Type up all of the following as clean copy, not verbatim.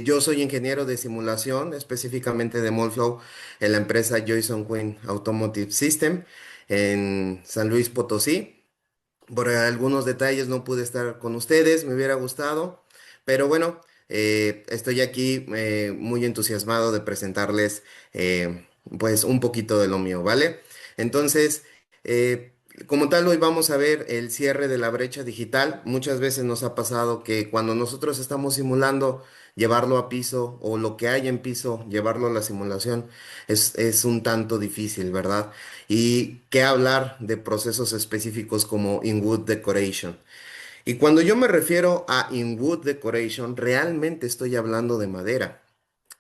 Yo soy ingeniero de simulación, específicamente de Molflow, en la empresa Joyson Quinn Automotive System en San Luis Potosí. Por algunos detalles no pude estar con ustedes, me hubiera gustado, pero bueno, estoy aquí muy entusiasmado de presentarles pues un poquito de lo mío, ¿vale? Entonces, como tal, hoy vamos a ver el cierre de la brecha digital. Muchas veces nos ha pasado que cuando nosotros estamos simulando llevarlo a piso o lo que hay en piso, llevarlo a la simulación, es un tanto difícil, ¿verdad? Y qué hablar de procesos específicos como in-wood decoration. Y cuando yo me refiero a in-wood decoration, realmente estoy hablando de madera.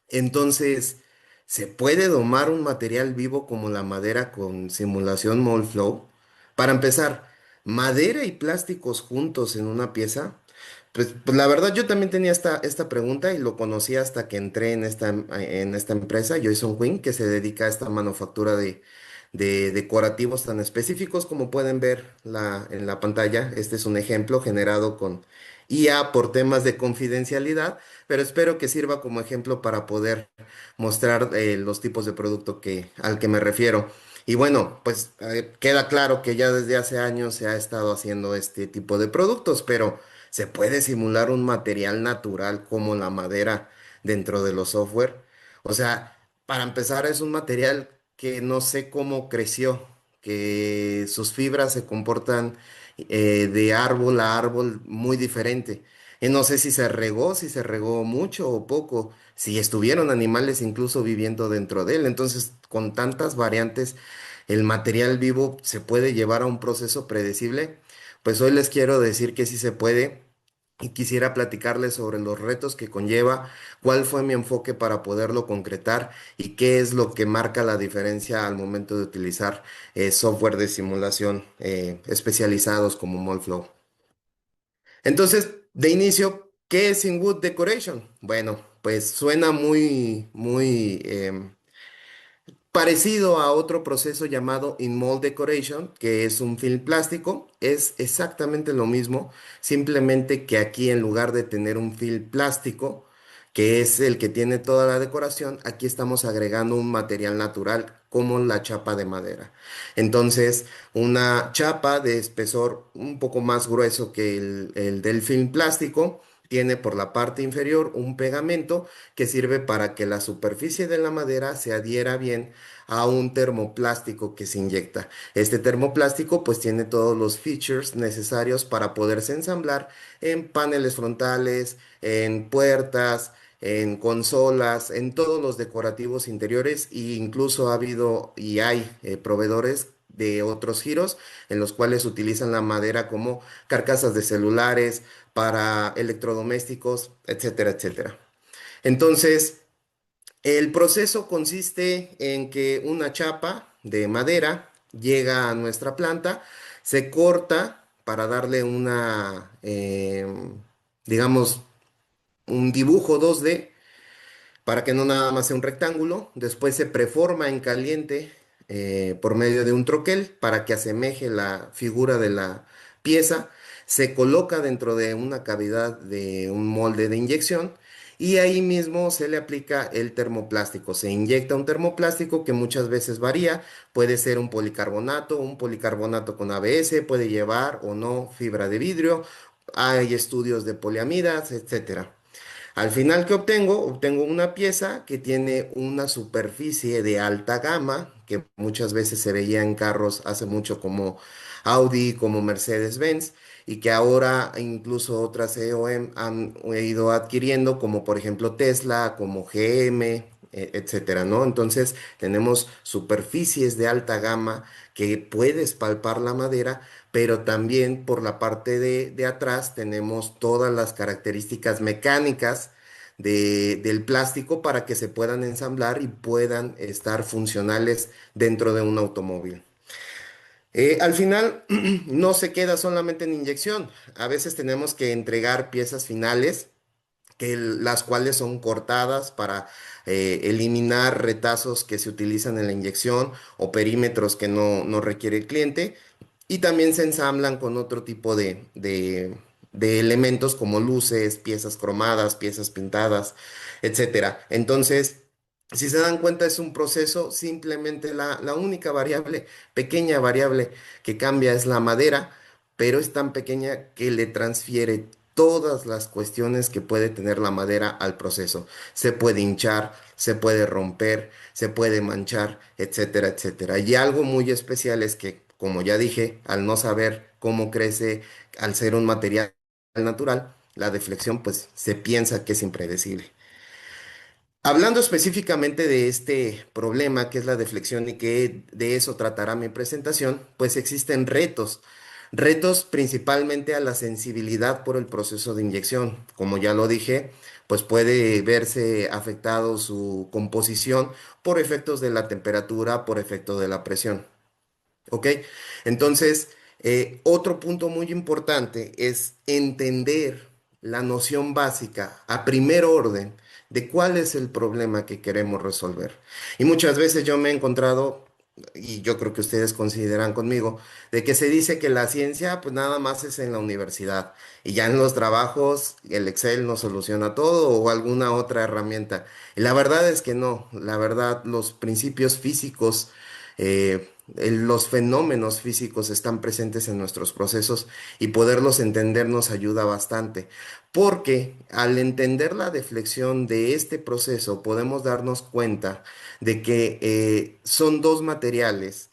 Entonces, ¿se puede domar un material vivo como la madera con simulación Moldflow? Para empezar, ¿madera y plásticos juntos en una pieza? Pues la verdad yo también tenía esta pregunta y lo conocí hasta que entré en esta empresa, Joyson Quinn, que se dedica a esta manufactura de decorativos tan específicos como pueden ver en la pantalla. Este es un ejemplo generado con IA por temas de confidencialidad, pero espero que sirva como ejemplo para poder mostrar los tipos de producto al que me refiero. Y bueno, pues queda claro que ya desde hace años se ha estado haciendo este tipo de productos, pero ¿se puede simular un material natural como la madera dentro de los software? O sea, para empezar es un material que no sé cómo creció, que sus fibras se comportan de árbol a árbol muy diferente. Y no sé si se regó mucho o poco, si estuvieron animales incluso viviendo dentro de él. Entonces, con tantas variantes, el material vivo se puede llevar a un proceso predecible. Pues hoy les quiero decir que sí se puede y quisiera platicarles sobre los retos que conlleva, cuál fue mi enfoque para poderlo concretar y qué es lo que marca la diferencia al momento de utilizar software de simulación especializados como Molflow. Entonces, de inicio, ¿qué es In-Wood Decoration? Bueno, pues suena muy parecido a otro proceso llamado In-Mold Decoration, que es un film plástico. Es exactamente lo mismo, simplemente que aquí en lugar de tener un film plástico, que es el que tiene toda la decoración, aquí estamos agregando un material natural como la chapa de madera. Entonces, una chapa de espesor un poco más grueso que el del film plástico. Tiene por la parte inferior un pegamento que sirve para que la superficie de la madera se adhiera bien a un termoplástico que se inyecta. Este termoplástico pues tiene todos los features necesarios para poderse ensamblar en paneles frontales, en puertas, en consolas, en todos los decorativos interiores e incluso ha habido y hay proveedores de otros giros en los cuales utilizan la madera como carcasas de celulares, para electrodomésticos, etcétera, etcétera. Entonces, el proceso consiste en que una chapa de madera llega a nuestra planta, se corta para darle digamos, un dibujo 2D para que no nada más sea un rectángulo. Después se preforma en caliente por medio de un troquel para que asemeje la figura de la pieza. Se coloca dentro de una cavidad de un molde de inyección y ahí mismo se le aplica el termoplástico. Se inyecta un termoplástico que muchas veces varía. Puede ser un policarbonato con ABS, puede llevar o no fibra de vidrio. Hay estudios de poliamidas, etcétera. Al final, ¿qué obtengo? Obtengo una pieza que tiene una superficie de alta gama, que muchas veces se veía en carros hace mucho como Audi, como Mercedes-Benz, y que ahora incluso otras EOM han ido adquiriendo, como por ejemplo Tesla, como GM, etcétera, ¿no? Entonces tenemos superficies de alta gama que puedes palpar la madera, pero también por la parte de atrás tenemos todas las características mecánicas del plástico para que se puedan ensamblar y puedan estar funcionales dentro de un automóvil. Al final no se queda solamente en inyección, a veces tenemos que entregar piezas finales las cuales son cortadas para eliminar retazos que se utilizan en la inyección o perímetros que no requiere el cliente. Y también se ensamblan con otro tipo de elementos como luces, piezas cromadas, piezas pintadas, etcétera. Entonces, si se dan cuenta, es un proceso, simplemente la única variable, pequeña variable que cambia es la madera, pero es tan pequeña que le transfiere todas las cuestiones que puede tener la madera al proceso. Se puede hinchar, se puede romper, se puede manchar, etcétera, etcétera. Y algo muy especial es que, como ya dije, al no saber cómo crece, al ser un material natural, la deflexión pues se piensa que es impredecible. Hablando específicamente de este problema que es la deflexión y que de eso tratará mi presentación, pues existen retos. Retos principalmente a la sensibilidad por el proceso de inyección. Como ya lo dije, pues puede verse afectado su composición por efectos de la temperatura, por efecto de la presión. ¿Ok? Entonces, otro punto muy importante es entender la noción básica a primer orden de cuál es el problema que queremos resolver. Y muchas veces yo me he encontrado, y yo creo que ustedes consideran conmigo, de que se dice que la ciencia pues nada más es en la universidad y ya en los trabajos el Excel no soluciona todo o alguna otra herramienta. Y la verdad es que no, la verdad los principios físicos los fenómenos físicos están presentes en nuestros procesos y poderlos entender nos ayuda bastante, porque al entender la deflexión de este proceso podemos darnos cuenta de que son dos materiales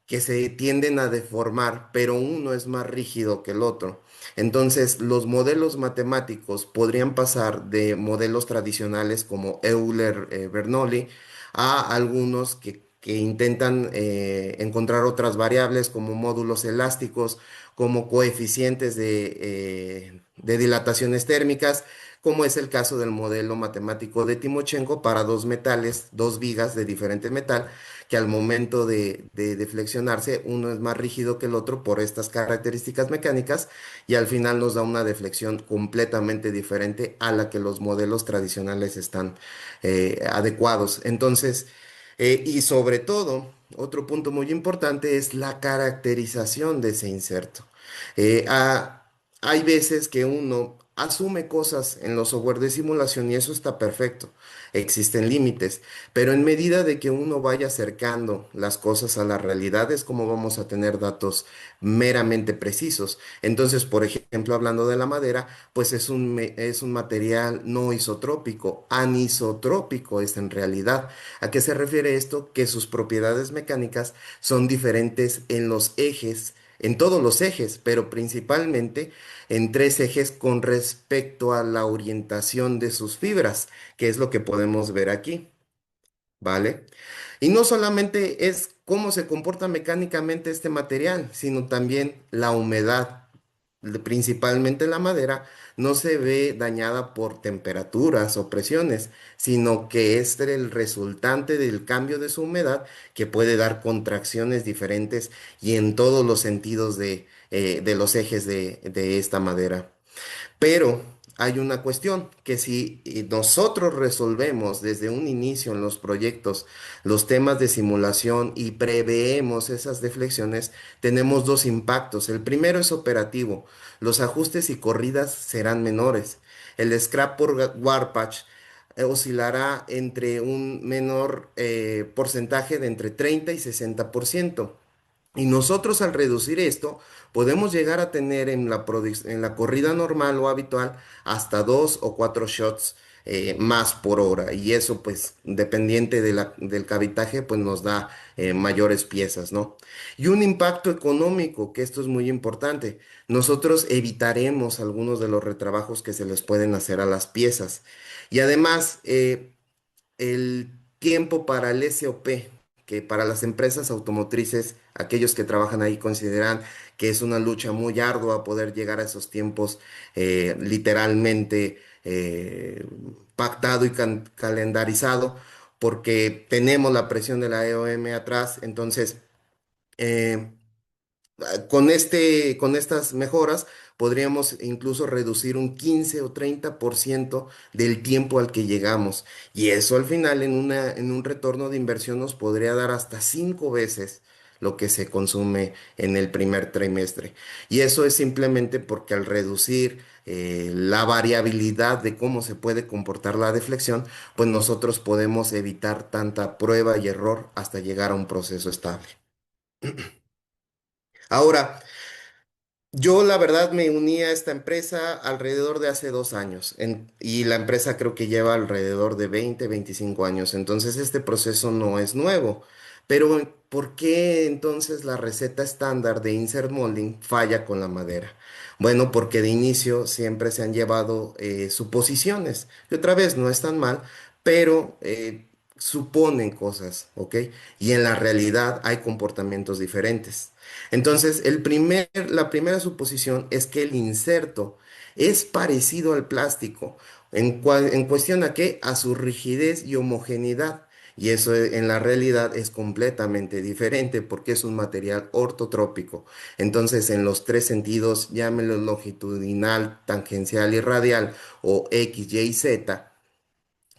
que se tienden a deformar, pero uno es más rígido que el otro. Entonces, los modelos matemáticos podrían pasar de modelos tradicionales como Euler, Bernoulli, a algunos que intentan encontrar otras variables como módulos elásticos, como coeficientes de dilataciones térmicas, como es el caso del modelo matemático de Timochenko para dos metales, dos vigas de diferente metal que al momento de flexionarse, uno es más rígido que el otro por estas características mecánicas y al final nos da una deflexión completamente diferente a la que los modelos tradicionales están adecuados. Entonces, y sobre todo, otro punto muy importante es la caracterización de ese inserto. Hay veces que uno asume cosas en los software de simulación y eso está perfecto. Existen límites, pero en medida de que uno vaya acercando las cosas a la realidad es como vamos a tener datos meramente precisos. Entonces, por ejemplo, hablando de la madera, pues es un material no isotrópico, anisotrópico es en realidad. ¿A qué se refiere esto? Que sus propiedades mecánicas son diferentes en los ejes, en todos los ejes, pero principalmente en tres ejes con respecto a la orientación de sus fibras, que es lo que podemos ver aquí, ¿vale? Y no solamente es cómo se comporta mecánicamente este material, sino también la humedad principalmente la madera, no se ve dañada por temperaturas o presiones, sino que es el resultante del cambio de su humedad que puede dar contracciones diferentes y en todos los sentidos de los ejes de esta madera. Pero hay una cuestión, que si nosotros resolvemos desde un inicio en los proyectos los temas de simulación y preveemos esas deflexiones, tenemos dos impactos. El primero es operativo. Los ajustes y corridas serán menores. El scrap por Warpatch oscilará entre un menor porcentaje de entre 30 y 60%. Y nosotros al reducir esto, podemos llegar a tener en en la corrida normal o habitual hasta dos o cuatro shots más por hora. Y eso, pues, dependiente de del cavitaje, pues nos da mayores piezas, ¿no? Y un impacto económico, que esto es muy importante. Nosotros evitaremos algunos de los retrabajos que se les pueden hacer a las piezas. Y además, el tiempo para el SOP, que para las empresas automotrices, aquellos que trabajan ahí consideran que es una lucha muy ardua poder llegar a esos tiempos literalmente pactado y calendarizado, porque tenemos la presión de la EOM atrás, entonces eh, con estas mejoras podríamos incluso reducir un 15 o 30% del tiempo al que llegamos. Y eso al final en un retorno de inversión nos podría dar hasta 5 veces lo que se consume en el primer trimestre. Y eso es simplemente porque al reducir la variabilidad de cómo se puede comportar la deflexión, pues nosotros podemos evitar tanta prueba y error hasta llegar a un proceso estable. Ahora, yo la verdad me uní a esta empresa alrededor de hace 2 años y la empresa creo que lleva alrededor de 20, 25 años, entonces este proceso no es nuevo. Pero ¿por qué entonces la receta estándar de insert molding falla con la madera? Bueno, porque de inicio siempre se han llevado suposiciones, que otra vez no están mal, pero suponen cosas, ¿ok? Y en la realidad hay comportamientos diferentes. Entonces, la primera suposición es que el inserto es parecido al plástico. En cuestión a qué? A su rigidez y homogeneidad. Y eso en la realidad es completamente diferente porque es un material ortotrópico. Entonces, en los tres sentidos, llámelo longitudinal, tangencial y radial, o X, Y, Z,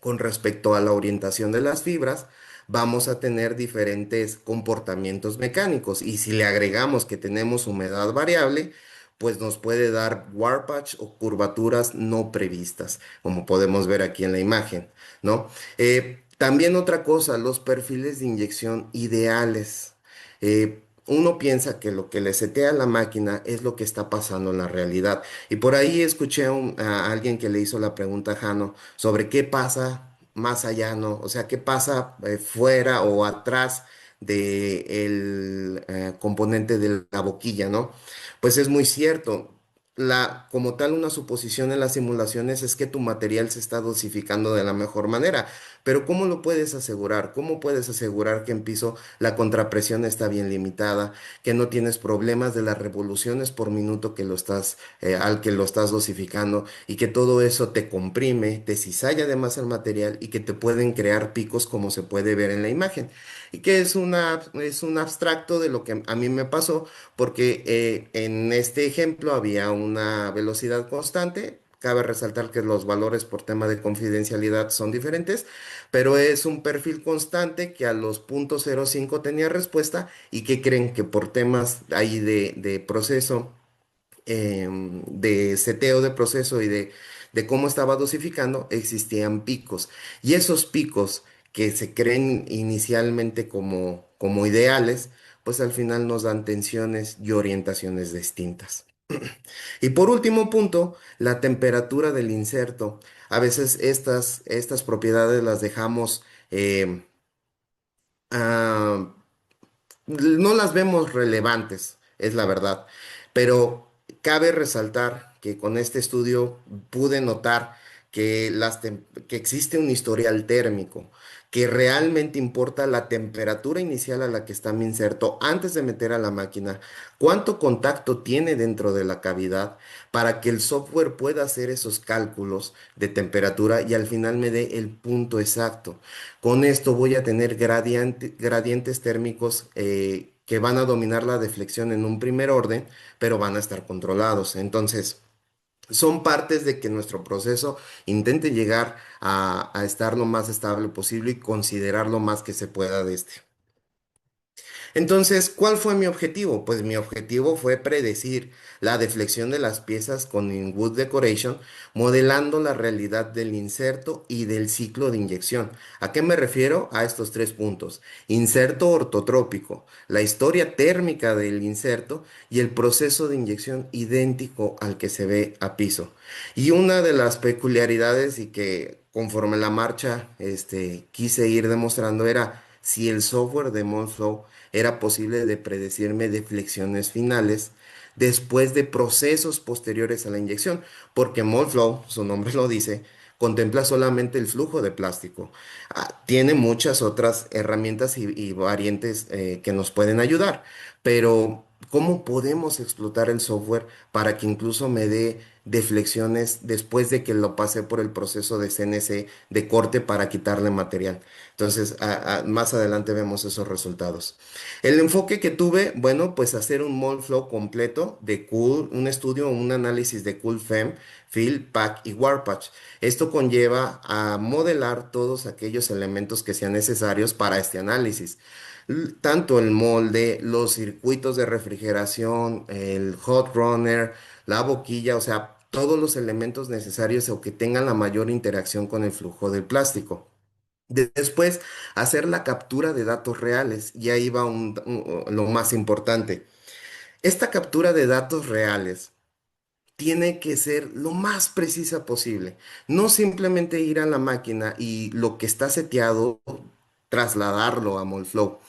con respecto a la orientación de las fibras, vamos a tener diferentes comportamientos mecánicos. Y si le agregamos que tenemos humedad variable, pues nos puede dar warpage o curvaturas no previstas, como podemos ver aquí en la imagen, ¿no? También otra cosa, los perfiles de inyección ideales. Uno piensa que lo que le setea a la máquina es lo que está pasando en la realidad. Y por ahí escuché a alguien que le hizo la pregunta a Jano sobre qué pasa más allá, ¿no? O sea, qué pasa fuera o atrás del componente de la boquilla, ¿no? Pues es muy cierto. Como tal, una suposición en las simulaciones es que tu material se está dosificando de la mejor manera, pero ¿cómo lo puedes asegurar? ¿Cómo puedes asegurar que en piso la contrapresión está bien limitada, que no tienes problemas de las revoluciones por minuto al que lo estás dosificando y que todo eso te comprime, te cizalla además el material y que te pueden crear picos como se puede ver en la imagen? Y que es un abstracto de lo que a mí me pasó, porque en este ejemplo había una velocidad constante. Cabe resaltar que los valores por tema de confidencialidad son diferentes, pero es un perfil constante que a los 0.05 tenía respuesta y que creen que por temas ahí de proceso, de seteo de proceso y de cómo estaba dosificando, existían picos. Y esos picos que se creen inicialmente como ideales, pues al final nos dan tensiones y orientaciones distintas. Y por último punto, la temperatura del inserto. A veces estas propiedades las dejamos, ah, no las vemos relevantes, es la verdad, pero cabe resaltar que con este estudio pude notar que existe un historial térmico, que realmente importa la temperatura inicial a la que está mi inserto antes de meter a la máquina, cuánto contacto tiene dentro de la cavidad para que el software pueda hacer esos cálculos de temperatura y al final me dé el punto exacto. Con esto voy a tener gradientes térmicos que van a dominar la deflexión en un primer orden, pero van a estar controlados. Entonces, son partes de que nuestro proceso intente llegar a estar lo más estable posible y considerar lo más que se pueda de este. Entonces, ¿cuál fue mi objetivo? Pues mi objetivo fue predecir la deflexión de las piezas con InWood Decoration, modelando la realidad del inserto y del ciclo de inyección. ¿A qué me refiero? A estos tres puntos. Inserto ortotrópico, la historia térmica del inserto y el proceso de inyección idéntico al que se ve a piso. Y una de las peculiaridades y que conforme la marcha quise ir demostrando era si el software de Monflow era posible de predecirme deflexiones finales después de procesos posteriores a la inyección, porque Moldflow, su nombre lo dice, contempla solamente el flujo de plástico. Tiene muchas otras herramientas y variantes que nos pueden ayudar, pero ¿cómo podemos explotar el software para que incluso me dé deflexiones después de que lo pasé por el proceso de CNC de corte para quitarle material. Entonces, más adelante vemos esos resultados. El enfoque que tuve, bueno, pues hacer un mold flow completo de Cool, un estudio, un análisis de Cool FEM, Fill, Pack y Warpatch. Esto conlleva a modelar todos aquellos elementos que sean necesarios para este análisis. Tanto el molde, los circuitos de refrigeración, el hot runner, la boquilla, o sea, todos los elementos necesarios o que tengan la mayor interacción con el flujo del plástico. Después, hacer la captura de datos reales. Y ahí va lo más importante. Esta captura de datos reales tiene que ser lo más precisa posible. No simplemente ir a la máquina y lo que está seteado, trasladarlo a Molflow.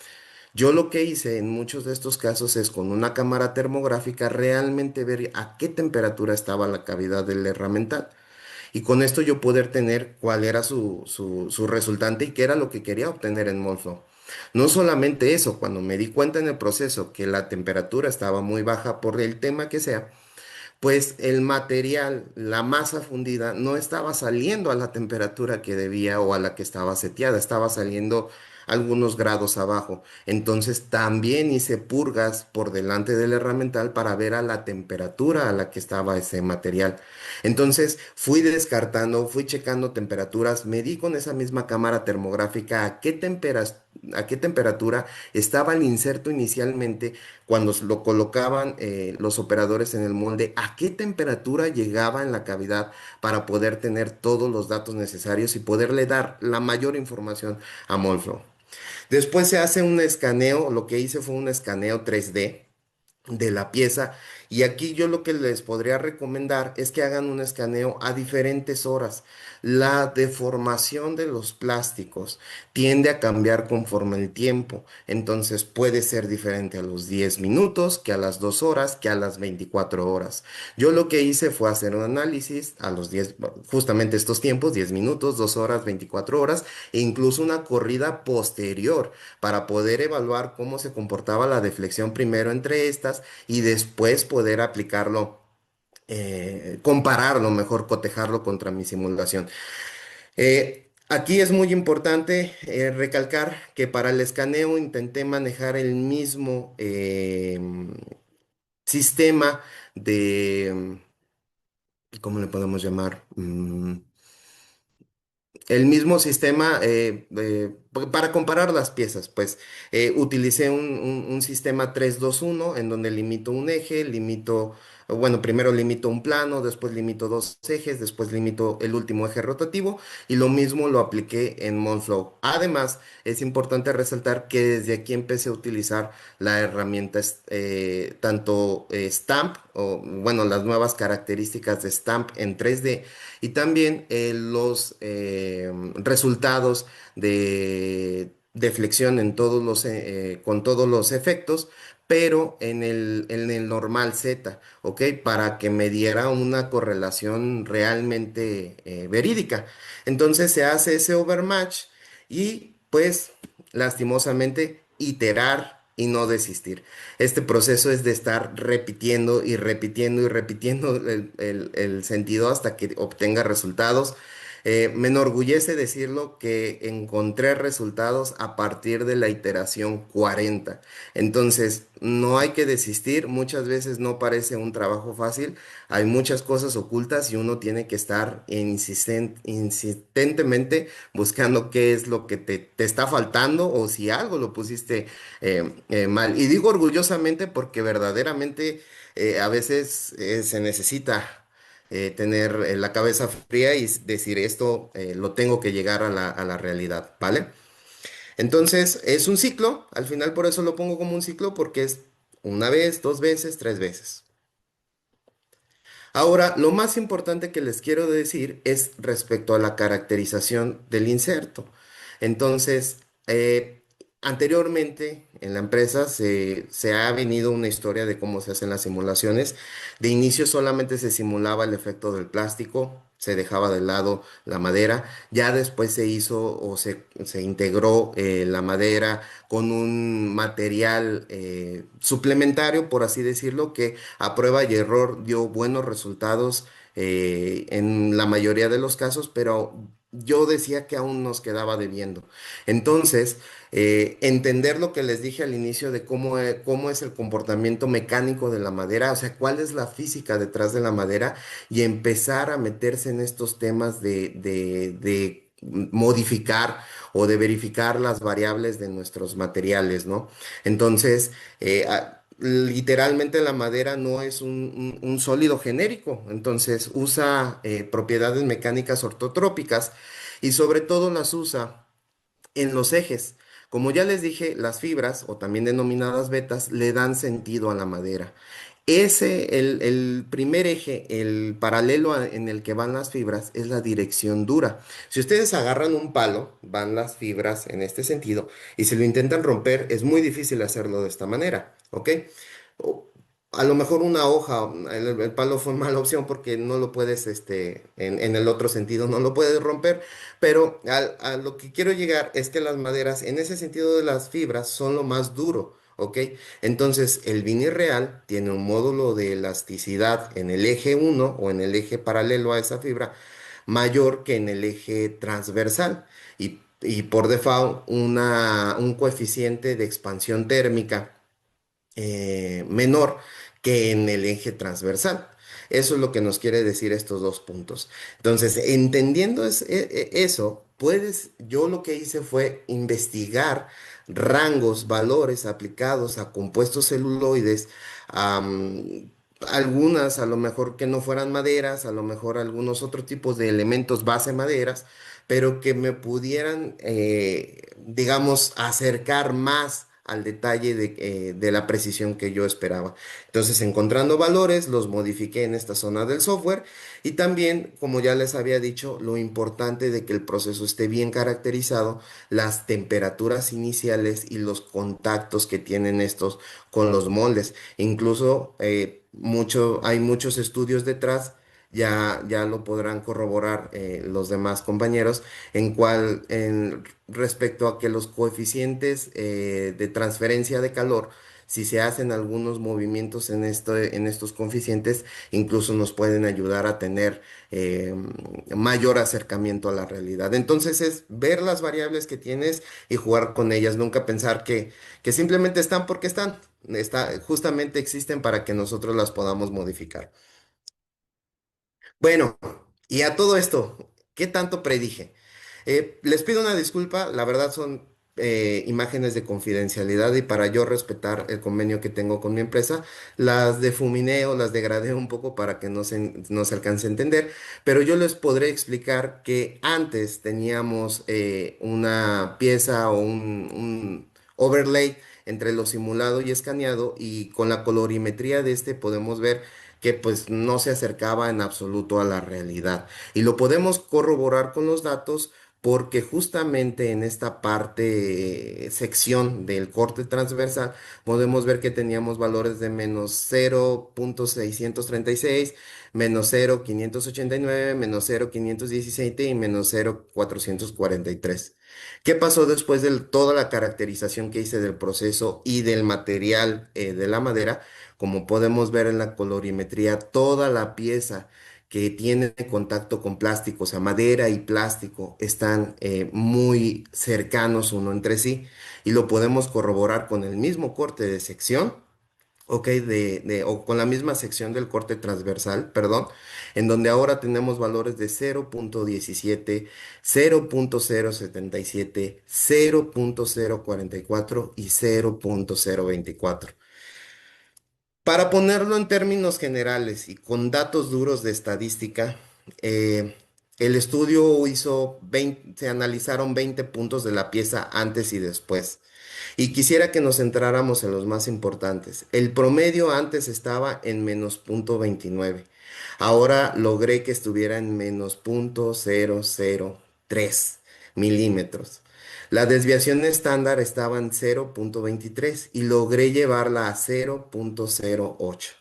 Yo lo que hice en muchos de estos casos es con una cámara termográfica realmente ver a qué temperatura estaba la cavidad del herramental. Y con esto yo poder tener cuál era su resultante y qué era lo que quería obtener en Molflow. No solamente eso, cuando me di cuenta en el proceso que la temperatura estaba muy baja por el tema que sea, pues el material, la masa fundida, no estaba saliendo a la temperatura que debía o a la que estaba seteada, estaba saliendo algunos grados abajo. Entonces también hice purgas por delante del herramental para ver a la temperatura a la que estaba ese material. Entonces fui descartando, fui checando temperaturas, medí con esa misma cámara termográfica a qué temperatura estaba el inserto inicialmente cuando lo colocaban los operadores en el molde, a qué temperatura llegaba en la cavidad para poder tener todos los datos necesarios y poderle dar la mayor información a Molflow. Después se hace un escaneo, lo que hice fue un escaneo 3D de la pieza. Y aquí yo lo que les podría recomendar es que hagan un escaneo a diferentes horas. La deformación de los plásticos tiende a cambiar conforme el tiempo. Entonces puede ser diferente a los 10 minutos, que a las 2 horas, que a las 24 horas. Yo lo que hice fue hacer un análisis a los 10, justamente estos tiempos, 10 minutos, 2 horas, 24 horas, e incluso una corrida posterior para poder evaluar cómo se comportaba la deflexión primero entre estas y después poder aplicarlo, compararlo, mejor cotejarlo contra mi simulación. Aquí es muy importante recalcar que para el escaneo intenté manejar el mismo sistema de, ¿cómo le podemos llamar? El mismo sistema para comparar las piezas, pues utilicé un sistema 3-2-1 en donde limito un eje, bueno, primero limito un plano, después limito dos ejes, después limito el último eje rotativo y lo mismo lo apliqué en Monflow. Además, es importante resaltar que desde aquí empecé a utilizar la herramienta tanto Stamp o, bueno, las nuevas características de Stamp en 3D y también los resultados de flexión con todos los efectos, pero en el normal Z, ¿ok? Para que me diera una correlación realmente verídica. Entonces se hace ese overmatch y pues lastimosamente iterar y no desistir. Este proceso es de estar repitiendo y repitiendo y repitiendo el sentido hasta que obtenga resultados. Me enorgullece decirlo que encontré resultados a partir de la iteración 40. Entonces, no hay que desistir. Muchas veces no parece un trabajo fácil. Hay muchas cosas ocultas y uno tiene que estar insistentemente buscando qué es lo que te está faltando o si algo lo pusiste mal. Y digo orgullosamente porque verdaderamente a veces se necesita tener la cabeza fría y decir esto lo tengo que llegar a la realidad, ¿vale? Entonces es un ciclo, al final por eso lo pongo como un ciclo porque es una vez, dos veces, tres veces. Ahora, lo más importante que les quiero decir es respecto a la caracterización del inserto. Entonces, anteriormente en la empresa se ha venido una historia de cómo se hacen las simulaciones. De inicio solamente se simulaba el efecto del plástico, se dejaba de lado la madera. Ya después se hizo o se integró la madera con un material suplementario, por así decirlo, que a prueba y error dio buenos resultados en la mayoría de los casos, pero yo decía que aún nos quedaba debiendo. Entonces, entender lo que les dije al inicio de cómo es el comportamiento mecánico de la madera, o sea, cuál es la física detrás de la madera y empezar a meterse en estos temas de modificar o de verificar las variables de nuestros materiales, ¿no? Entonces, literalmente la madera no es un sólido genérico, entonces usa propiedades mecánicas ortotrópicas y sobre todo las usa en los ejes. Como ya les dije, las fibras, o también denominadas vetas, le dan sentido a la madera. El primer eje, el paralelo en el que van las fibras, es la dirección dura. Si ustedes agarran un palo, van las fibras en este sentido, y si lo intentan romper, es muy difícil hacerlo de esta manera, ¿ok? O- a lo mejor una hoja, el palo fue mala opción porque no lo puedes, en el otro sentido, no lo puedes romper, pero a lo que quiero llegar es que las maderas, en ese sentido de las fibras, son lo más duro, ¿ok? Entonces, el vinil real tiene un módulo de elasticidad en el eje uno o en el eje paralelo a esa fibra mayor que en el eje transversal y por default un coeficiente de expansión térmica menor que en el eje transversal. Eso es lo que nos quiere decir estos dos puntos. Entonces, entendiendo eso, yo lo que hice fue investigar rangos, valores aplicados a compuestos celuloides, am, algunas a lo mejor que no fueran maderas, a lo mejor algunos otros tipos de elementos base maderas, pero que me pudieran, digamos, acercar más al detalle de la precisión que yo esperaba. Entonces, encontrando valores, los modifiqué en esta zona del software y también, como ya les había dicho, lo importante de que el proceso esté bien caracterizado, las temperaturas iniciales y los contactos que tienen estos con los moldes. Incluso hay muchos estudios detrás. Ya lo podrán corroborar los demás compañeros respecto a que los coeficientes de transferencia de calor, si se hacen algunos movimientos en estos coeficientes, incluso nos pueden ayudar a tener eh, mayor acercamiento a la realidad. Entonces es ver las variables que tienes y jugar con ellas, nunca pensar que simplemente están porque están. Justamente existen para que nosotros las podamos modificar. Bueno, y a todo esto, ¿qué tanto predije? Les pido una disculpa, la verdad son imágenes de confidencialidad y para yo respetar el convenio que tengo con mi empresa, las difuminé o las degradé un poco para que no se alcance a entender, pero yo les podré explicar que antes teníamos una pieza o un overlay entre lo simulado y escaneado y con la colorimetría de este podemos ver que pues no se acercaba en absoluto a la realidad. Y lo podemos corroborar con los datos porque justamente en esta parte, sección del corte transversal, podemos ver que teníamos valores de menos 0,636, menos 0,589, menos 0,517 y menos 0,443. ¿Qué pasó después de toda la caracterización que hice del proceso y del material de la madera? Como podemos ver en la colorimetría, toda la pieza que tiene contacto con plástico, o sea, madera y plástico, están muy cercanos uno entre sí y lo podemos corroborar con el mismo corte de sección. Ok, o con la misma sección del corte transversal, perdón, en donde ahora tenemos valores de 0,17, 0,077, 0,044 y 0,024. Para ponerlo en términos generales y con datos duros de estadística, eh, el estudio se analizaron 20 puntos de la pieza antes y después. Y quisiera que nos centráramos en los más importantes. El promedio antes estaba en menos 0,29. Ahora logré que estuviera en menos 0,003 milímetros. La desviación estándar estaba en 0,23 y logré llevarla a 0,08.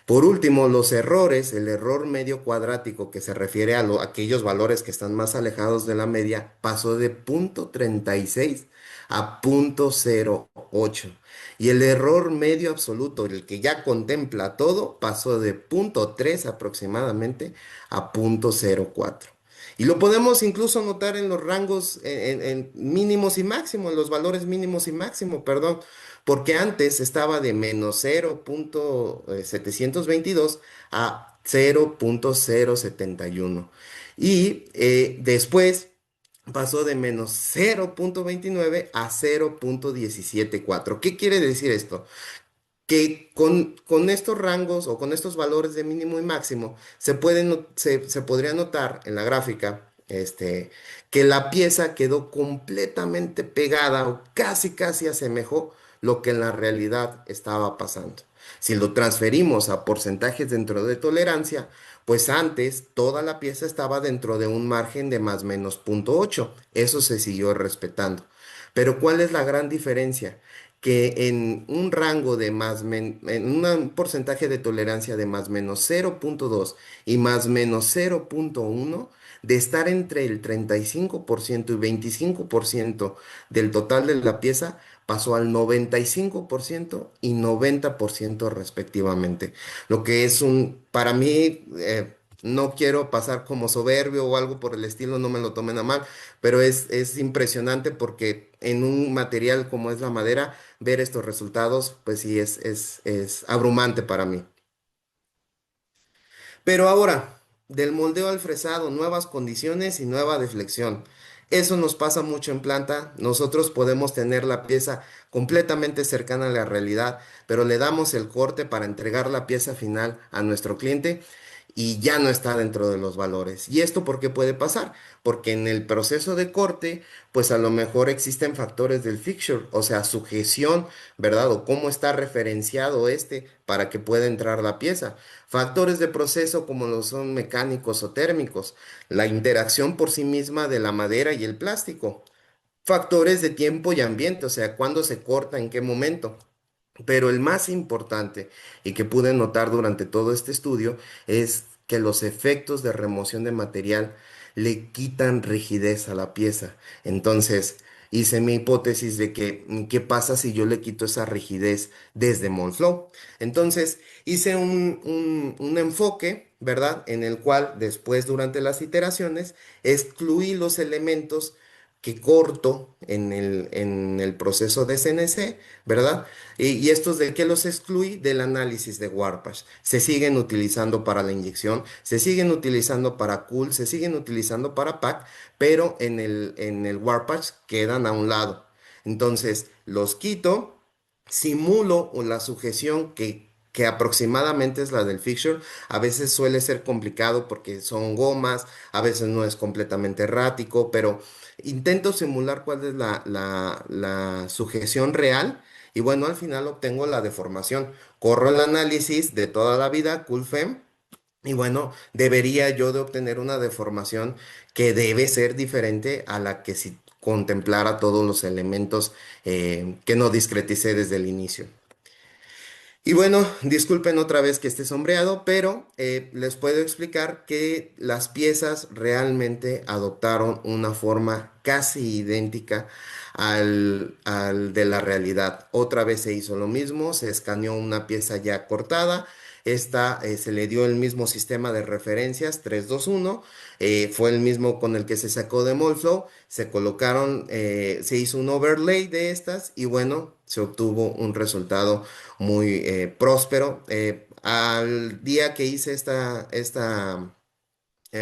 Por último, los errores, el error medio cuadrático que se refiere a aquellos valores que están más alejados de la media, pasó de 0,36 a 0,08. Y el error medio absoluto, el que ya contempla todo, pasó de 0,3 aproximadamente a 0,04. Y lo podemos incluso notar en los rangos en mínimos y máximos, en los valores mínimos y máximos, perdón, porque antes estaba de menos 0,722 a 0,071. Y después pasó de menos 0,29 a 0,174. ¿Qué quiere decir esto? Que con estos rangos o con estos valores de mínimo y máximo se podría notar en la gráfica que la pieza quedó completamente pegada o casi casi asemejó lo que en la realidad estaba pasando. Si lo transferimos a porcentajes dentro de tolerancia, pues antes toda la pieza estaba dentro de un margen de más menos 0,8. Eso se siguió respetando. Pero ¿cuál es la gran diferencia? Que en un rango de en un porcentaje de tolerancia de más menos 0,2 y más menos 0,1, de estar entre el 35% y 25% del total de la pieza, pasó al 95% y 90% respectivamente. Lo que es para mí, no quiero pasar como soberbio o algo por el estilo, no me lo tomen a mal, pero es impresionante porque en un material como es la madera, ver estos resultados, pues sí, es abrumante para mí. Pero ahora, del moldeo al fresado, nuevas condiciones y nueva deflexión. Eso nos pasa mucho en planta. Nosotros podemos tener la pieza completamente cercana a la realidad, pero le damos el corte para entregar la pieza final a nuestro cliente y ya no está dentro de los valores. ¿Y esto por qué puede pasar? Porque en el proceso de corte, pues a lo mejor existen factores del fixture, o sea, sujeción, ¿verdad? O cómo está referenciado para que pueda entrar la pieza. Factores de proceso como lo son mecánicos o térmicos, la interacción por sí misma de la madera y el plástico. Factores de tiempo y ambiente, o sea, cuándo se corta, en qué momento. Pero el más importante y que pude notar durante todo este estudio es que los efectos de remoción de material le quitan rigidez a la pieza. Entonces, hice mi hipótesis de que, ¿qué pasa si yo le quito esa rigidez desde Monflow? Entonces, hice un enfoque, ¿verdad? En el cual después, durante las iteraciones, excluí los elementos que corto en el proceso de CNC, ¿verdad? Y estos de qué los excluí del análisis de Warpath. Se siguen utilizando para la inyección, se siguen utilizando para Cool, se siguen utilizando para Pack, pero en el Warpath quedan a un lado. Entonces los quito, simulo la sujeción que aproximadamente es la del fixture. A veces suele ser complicado porque son gomas, a veces no es completamente errático, pero intento simular cuál es la sujeción real y bueno, al final obtengo la deformación. Corro el análisis de toda la vida, CoolFem, y bueno, debería yo de obtener una deformación que debe ser diferente a la que si contemplara todos los elementos que no discreticé desde el inicio. Y bueno, disculpen otra vez que esté sombreado, pero les puedo explicar que las piezas realmente adoptaron una forma casi idéntica al de la realidad. Otra vez se hizo lo mismo, se escaneó una pieza ya cortada. Esta se le dio el mismo sistema de referencias 321, fue el mismo con el que se sacó de Molflow, se colocaron, se hizo un overlay de estas y bueno, se obtuvo un resultado muy próspero. Al día que hice esta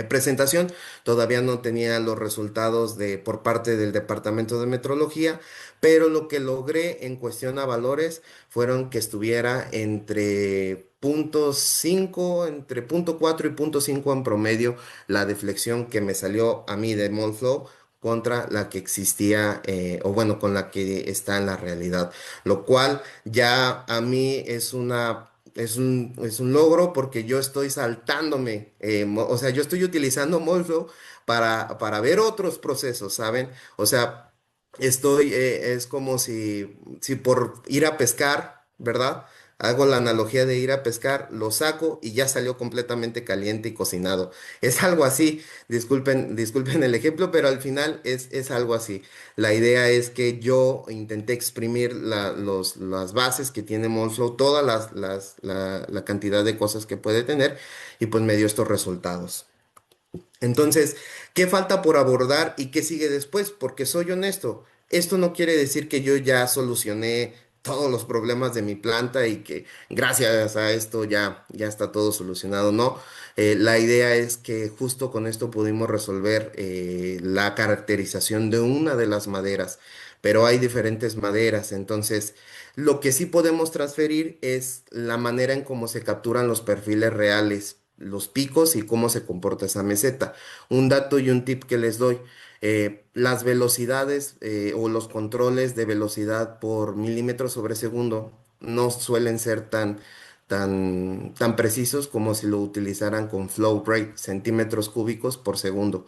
presentación, todavía no tenía los resultados por parte del Departamento de Metrología, pero lo que logré en cuestión a valores fueron que estuviera entre 0,5, entre 0,4 y 0,5 en promedio la deflexión que me salió a mí de Monflow contra la que existía, o bueno, con la que está en la realidad, lo cual ya a mí es un logro porque yo estoy saltándome, o sea, yo estoy utilizando Molflow para ver otros procesos, ¿saben? O sea, es como si por ir a pescar, ¿verdad? Hago la analogía de ir a pescar, lo saco y ya salió completamente caliente y cocinado. Es algo así, disculpen el ejemplo, pero al final es algo así. La idea es que yo intenté exprimir las bases que tiene Monflow, todas la cantidad de cosas que puede tener, y pues me dio estos resultados. Entonces, ¿qué falta por abordar y qué sigue después? Porque soy honesto, esto no quiere decir que yo ya solucioné todos los problemas de mi planta y que gracias a esto ya está todo solucionado. No. La idea es que justo con esto pudimos resolver la caracterización de una de las maderas, pero hay diferentes maderas. Entonces, lo que sí podemos transferir es la manera en cómo se capturan los perfiles reales, los picos y cómo se comporta esa meseta. Un dato y un tip que les doy. Las velocidades o los controles de velocidad por milímetro sobre segundo no suelen ser tan precisos como si lo utilizaran con flow rate, centímetros cúbicos por segundo.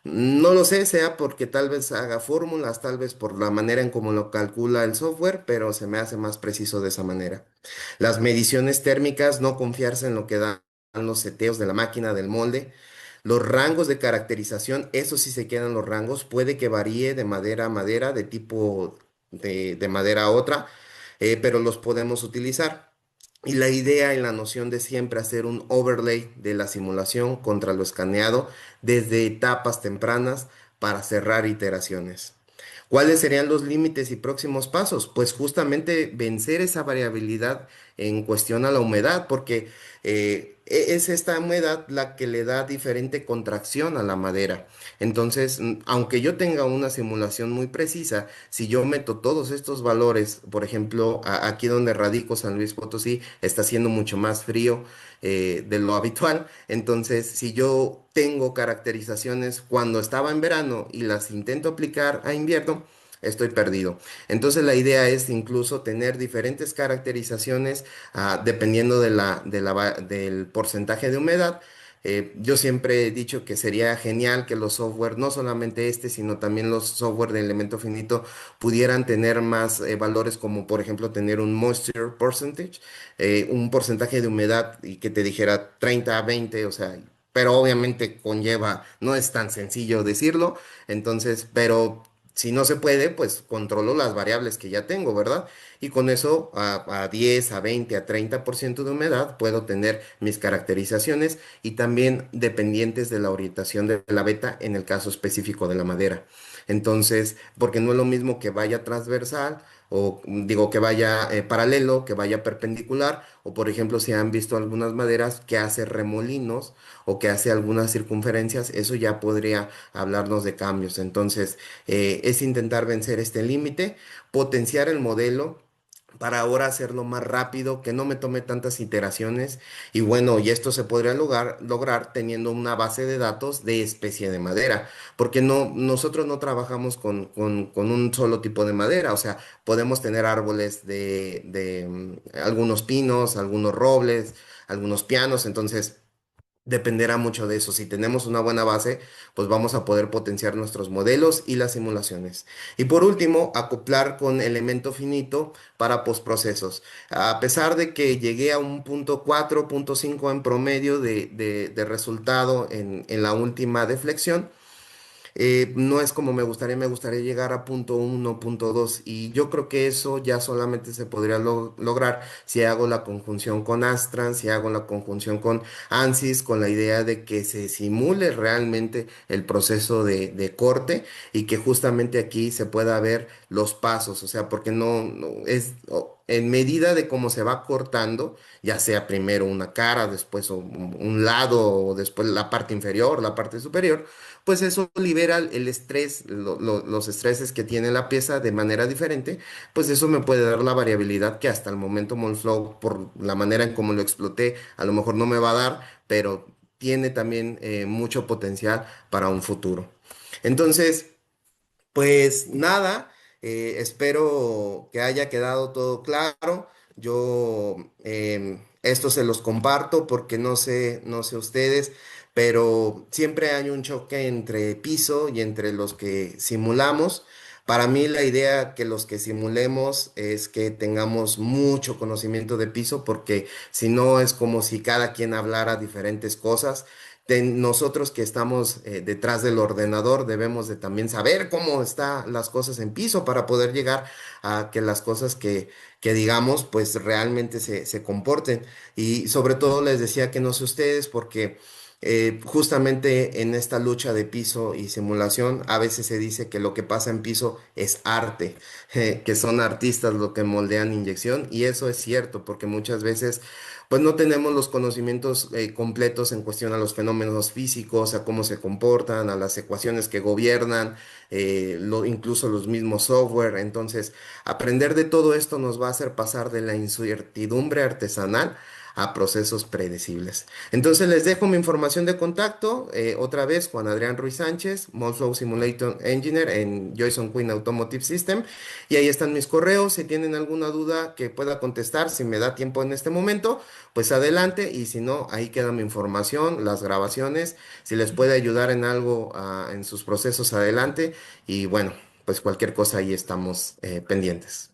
No lo sé, sea porque tal vez haga fórmulas, tal vez por la manera en cómo lo calcula el software, pero se me hace más preciso de esa manera. Las mediciones térmicas, no confiarse en lo que dan los seteos de la máquina, del molde. Los rangos de caracterización, eso sí se quedan los rangos, puede que varíe de madera a madera, de tipo de madera a otra, pero los podemos utilizar. Y la idea y la noción de siempre hacer un overlay de la simulación contra lo escaneado desde etapas tempranas para cerrar iteraciones. ¿Cuáles serían los límites y próximos pasos? Pues justamente vencer esa variabilidad en cuestión a la humedad, porque es esta humedad la que le da diferente contracción a la madera. Entonces, aunque yo tenga una simulación muy precisa, si yo meto todos estos valores, por ejemplo, aquí donde radico, San Luis Potosí, está haciendo mucho más frío de lo habitual. Entonces, si yo tengo caracterizaciones cuando estaba en verano y las intento aplicar a invierno, estoy perdido. Entonces, la idea es incluso tener diferentes caracterizaciones dependiendo del porcentaje de humedad. Yo siempre he dicho que sería genial que los software, no solamente este, sino también los software de elemento finito, pudieran tener más valores como por ejemplo tener un moisture percentage, un porcentaje de humedad y que te dijera 30 a 20, o sea, pero obviamente conlleva, no es tan sencillo decirlo, entonces, pero si no se puede, pues controlo las variables que ya tengo, ¿verdad? Y con eso a 10, a 20, a 30% de humedad puedo tener mis caracterizaciones y también dependientes de la orientación de la beta en el caso específico de la madera. Entonces, porque no es lo mismo que vaya transversal o digo que vaya paralelo, que vaya perpendicular, o por ejemplo si han visto algunas maderas que hace remolinos o que hace algunas circunferencias, eso ya podría hablarnos de cambios. Entonces, es intentar vencer este límite, potenciar el modelo para ahora hacerlo más rápido, que no me tome tantas iteraciones. Y bueno, y esto se podría lograr teniendo una base de datos de especie de madera, porque nosotros no trabajamos con un solo tipo de madera, o sea, podemos tener árboles de algunos pinos, algunos robles, algunos pianos, entonces dependerá mucho de eso. Si tenemos una buena base, pues vamos a poder potenciar nuestros modelos y las simulaciones. Y por último, acoplar con elemento finito para postprocesos. A pesar de que llegué a un punto 4.5 en promedio de resultado en la última deflexión, no es como me gustaría llegar a punto uno, punto 2, y yo creo que eso ya solamente se podría lograr si hago la conjunción con Astran, si hago la conjunción con ANSYS, con la idea de que se simule realmente el proceso de corte y que justamente aquí se pueda ver los pasos, o sea, porque no es... En medida de cómo se va cortando, ya sea primero una cara, después un lado, o después la parte inferior, la parte superior, pues eso libera el estrés, los estreses que tiene la pieza de manera diferente, pues eso me puede dar la variabilidad que hasta el momento Monflow, por la manera en cómo lo exploté, a lo mejor no me va a dar, pero tiene también mucho potencial para un futuro. Entonces, pues nada, espero que haya quedado todo claro. Yo esto se los comparto porque no sé ustedes, pero siempre hay un choque entre piso y entre los que simulamos, Para mí la idea que los que simulemos es que tengamos mucho conocimiento de piso, porque si no es como si cada quien hablara diferentes cosas. Nosotros que estamos detrás del ordenador debemos de también saber cómo están las cosas en piso para poder llegar a que las cosas que digamos pues realmente se comporten. Y sobre todo les decía que no sé ustedes porque justamente en esta lucha de piso y simulación, a veces se dice que lo que pasa en piso es arte, que son artistas lo que moldean inyección, y eso es cierto, porque muchas veces pues no tenemos los conocimientos completos en cuestión a los fenómenos físicos, a cómo se comportan, a las ecuaciones que gobiernan, incluso los mismos software. Entonces, aprender de todo esto nos va a hacer pasar de la incertidumbre artesanal a procesos predecibles. Entonces les dejo mi información de contacto, otra vez Juan Adrián Ruiz Sánchez, Monflow Simulator Engineer en Joyson Quinn Automotive System, y ahí están mis correos. Si tienen alguna duda que pueda contestar, si me da tiempo en este momento, pues adelante, y si no, ahí queda mi información, las grabaciones, si les puede ayudar en algo en sus procesos, adelante, y bueno, pues cualquier cosa ahí estamos pendientes.